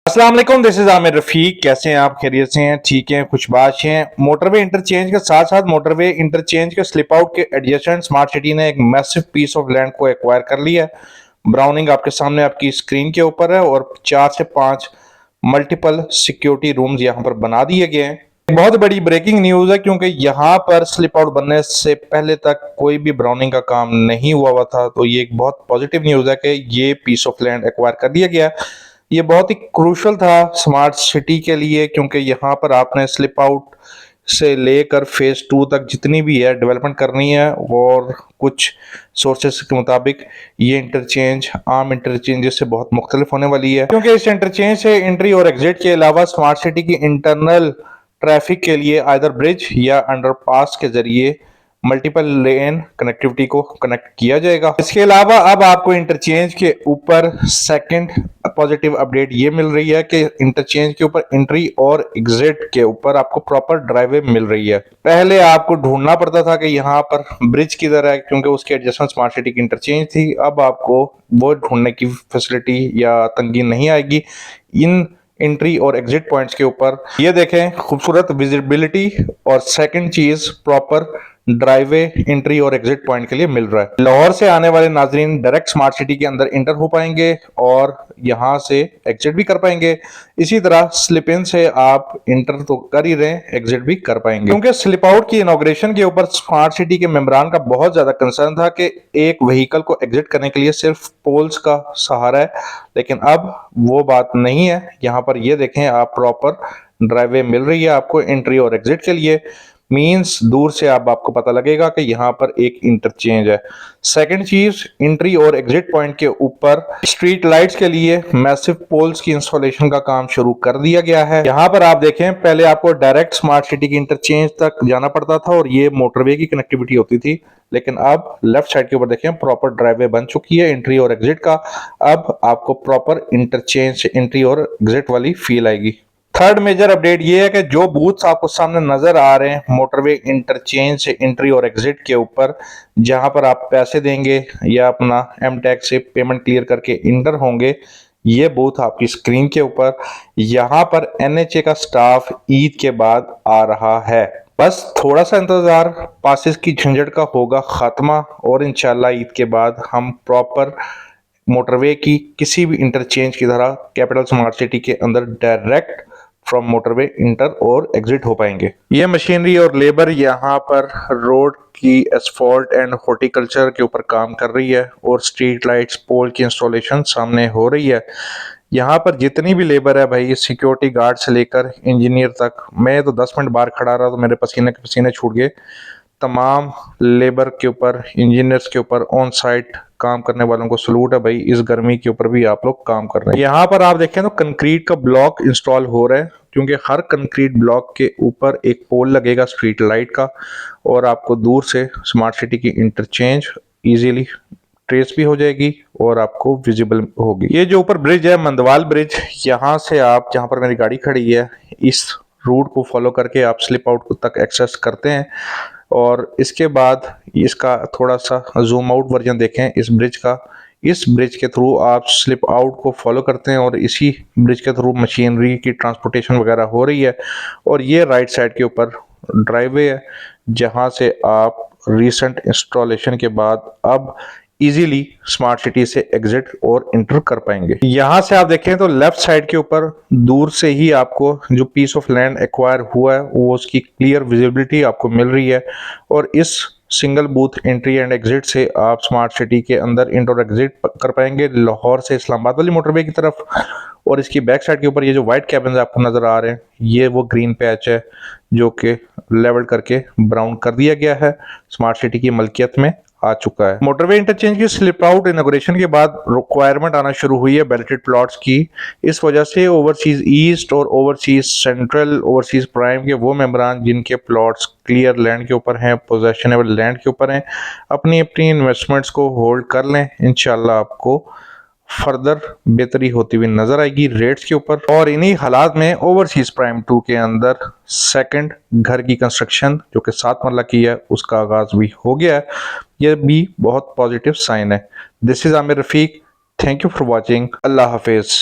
अस्सलाम वालेकुम, this is Aamir Rafiq. कैसे हैं आप? खैरियत से हैं? ठीक हैं? खुशबाश हैं? मोटरवे इंटरचेंज के साथ साथ मोटरवे इंटरचेंज के स्लिप आउट के एडजेसेंट स्मार्ट सिटी ने एक मैसिव पीस ऑफ लैंड को एक्वायर कर लिया है। ब्राउनिंग आपके सामने आपकी स्क्रीन के ऊपर है और 4 से 5 मल्टीपल सिक्योरिटी रूम्स यहाँ पर बना दिए गए हैं। बहुत बड़ी ब्रेकिंग न्यूज है क्योंकि यहाँ पर स्लिप आउट बनने से पहले तक कोई भी ब्राउनिंग का काम नहीं हुआ था। तो ये एक बहुत पॉजिटिव न्यूज है कि ये पीस ऑफ लैंड एक्वायर कर दिया गया। ये बहुत ही क्रूशल था स्मार्ट सिटी के लिए क्योंकि यहाँ पर आपने स्लिप आउट से लेकर फेज 2 तक जितनी भी है डेवलपमेंट करनी है और कुछ सोर्सेस के मुताबिक ये इंटरचेंज आम इंटरचेंज से बहुत मुख्तलिफ होने वाली है क्योंकि इस इंटरचेंज से एंट्री और एग्जिट के अलावा स्मार्ट सिटी की इंटरनल ट्रैफिक के लिए आइदर ब्रिज या अंडरपास के जरिए मल्टीपल लेन कनेक्टिविटी को कनेक्ट किया जाएगा। इसके अलावा अब आपको इंटरचेंज के ऊपर सेकंड पॉजिटिव अपडेट ये मिल रही है कि इंटरचेंज के ऊपर एंट्री और एग्जिट के ऊपर आपको प्रॉपर ड्राइवे मिल रही है। पहले आपको ढूंढना पड़ता था कि यहाँ पर ब्रिज किधर है क्योंकि उसके एडजस्टमेंट स्मार्ट सिटी की इंटरचेंज थी। अब आपको वो ढूंढने की फैसिलिटी या तंगी नहीं आएगी। इन एंट्री और एग्जिट पॉइंट्स के ऊपर ये देखें खूबसूरत विजिबिलिटी और सेकंड चीज प्रॉपर ड्राइवे एंट्री और एग्जिट पॉइंट के लिए मिल रहा है। लाहौर से आने वाले नाजरीन डायरेक्ट स्मार्ट सिटी के अंदर इंटर हो पाएंगे और यहां से एग्जिट भी कर पाएंगे। इसी तरह स्लिप इन से आप इंटर तो कर ही रहे, एग्जिट भी कर पाएंगे क्योंकि स्लिप आउट की इनॉग्रेशन के ऊपर स्मार्ट सिटी के मेंबरान का बहुत ज्यादा कंसर्न था कि एक व्हीकल को एग्जिट करने के लिए सिर्फ पोल्स का सहारा है, लेकिन अब वो बात नहीं है। यहाँ पर ये देखें आप प्रॉपर ड्राइवे मिल रही है आपको एंट्री और एग्जिट के लिए। मींस दूर से आपको पता लगेगा कि यहाँ पर एक इंटरचेंज है। सेकंड चीज, एंट्री और एग्जिट पॉइंट के ऊपर स्ट्रीट लाइट्स के लिए मैसिव पोल्स की इंस्टॉलेशन का काम शुरू कर दिया गया है। यहाँ पर आप देखें पहले आपको डायरेक्ट स्मार्ट सिटी की इंटरचेंज तक जाना पड़ता था और ये मोटरवे की कनेक्टिविटी होती थी, लेकिन अब लेफ्ट साइड के ऊपर देखें प्रॉपर ड्राइवे बन चुकी है एंट्री और एग्जिट का। अब आपको प्रॉपर इंटरचेंज एंट्री और एग्जिट वाली फील आएगी। थर्ड मेजर अपडेट ये है कि जो बूथ्स आपको सामने नजर आ रहे हैं मोटरवे इंटरचेंज से एंट्री और एग्जिट के ऊपर, जहां पर आप पैसे देंगे या अपना एम टैक्स से पेमेंट क्लियर करके इंटर होंगे, ये बूथ आपकी स्क्रीन के ऊपर। यहां पर एनएचए का स्टाफ ईद के बाद आ रहा है। बस थोड़ा सा इंतजार, पासेस की झंझट का होगा खात्मा और इंशाल्लाह ईद के बाद हम प्रॉपर मोटरवे की किसी भी इंटरचेंज की तरह कैपिटल स्मार्ट सिटी के अंदर डायरेक्ट फ्रॉम मोटरवे इंटर और एग्जिट हो पाएंगे। ये मशीनरी और लेबर यहाँ पर रोड की एसफॉल्ट एंड हॉर्टिकल्चर के ऊपर काम कर रही है और स्ट्रीट लाइट्स पोल की इंस्टॉलेशन सामने हो रही है। यहाँ पर जितनी भी लेबर है भाई, सिक्योरिटी गार्ड से लेकर इंजीनियर तक, मैं तो 10 मिनट बाहर खड़ा रहा तो मेरे पसीने के पसीने छूट गए। तमाम लेबर के ऊपर, इंजीनियर्स के ऊपर, ऑन साइट काम करने वालों को सलूट है भाई। इस गर्मी के ऊपर भी आप लोग काम कर रहे हैं। यहाँ पर आप देखें तो कंक्रीट का ब्लॉक इंस्टॉल हो रहा है क्योंकि हर कंक्रीट ब्लॉक के ऊपर एक पोल लगेगा स्ट्रीट लाइट का और आपको दूर से स्मार्ट सिटी की इंटरचेंज इजीली ट्रेस भी हो जाएगी और आपको विजिबल होगी। ये जो ऊपर ब्रिज है मंदवाल ब्रिज, यहाँ से आप, जहाँ पर मेरी गाड़ी खड़ी है, इस रूट को फॉलो करके आप स्लिप आउट तक एक्सेस करते हैं और इसके बाद इसका थोड़ा सा जूम आउट वर्जन देखें इस ब्रिज का। इस ब्रिज के थ्रू आप स्लिप आउट को फॉलो करते हैं और इसी ब्रिज के थ्रू मशीनरी की ट्रांसपोर्टेशन वगैरह हो रही है। और ये राइट साइड के ऊपर ड्राइवे है जहां से आप रिसेंट इंस्टॉलेशन के बाद अब इजीली स्मार्ट सिटी से एग्जिट और इंटर कर पाएंगे। यहां से आप देखें तो लेफ्ट साइड के ऊपर दूर से ही आपको जो पीस ऑफ लैंड एक्वायर हुआ है वो उसकी क्लियर विजिबिलिटी आपको मिल रही है और इस single booth entry and exit से आप स्मार्ट सिटी के अंदर इंटर और एग्जिट कर पाएंगे लाहौर से इस्लामाबाद वाली मोटरवे की तरफ। और इसकी बैक साइड के ऊपर ये जो व्हाइट कैबिन आपको नजर आ रहे हैं, ये वो ग्रीन पैच है जो कि लेवल करके ब्राउन कर दिया गया है, स्मार्ट सिटी की मलकियत में आ चुका है। मोटरवे इंटरचेंज की स्लिप आउट इनॉग्रेशन के बाद रिक्वायरमेंट आना शुरू हुई है बैलेटेड प्लॉट्स की। इस वजह से ओवरसीज ईस्ट और ओवरसीज सेंट्रल, ओवरसीज प्राइम के वो मेंबरान जिनके प्लॉट्स क्लियर लैंड के ऊपर हैं, पोजेशनेबल लैंड के ऊपर हैं, अपनी अपनी इन्वेस्टमेंट्स को होल्ड कर लें। इंशाल्लाह आपको फर्दर बेहतरी होती हुई नजर आएगी रेट्स के ऊपर। और इन्हीं हालात में ओवरसीज प्राइम 2 के अंदर सेकंड घर की कंस्ट्रक्शन जो कि 7 मरला की है उसका आगाज भी हो गया है। यह भी बहुत पॉजिटिव साइन है। This is Aamir Rafiq, thank you for watching, Allah Hafiz.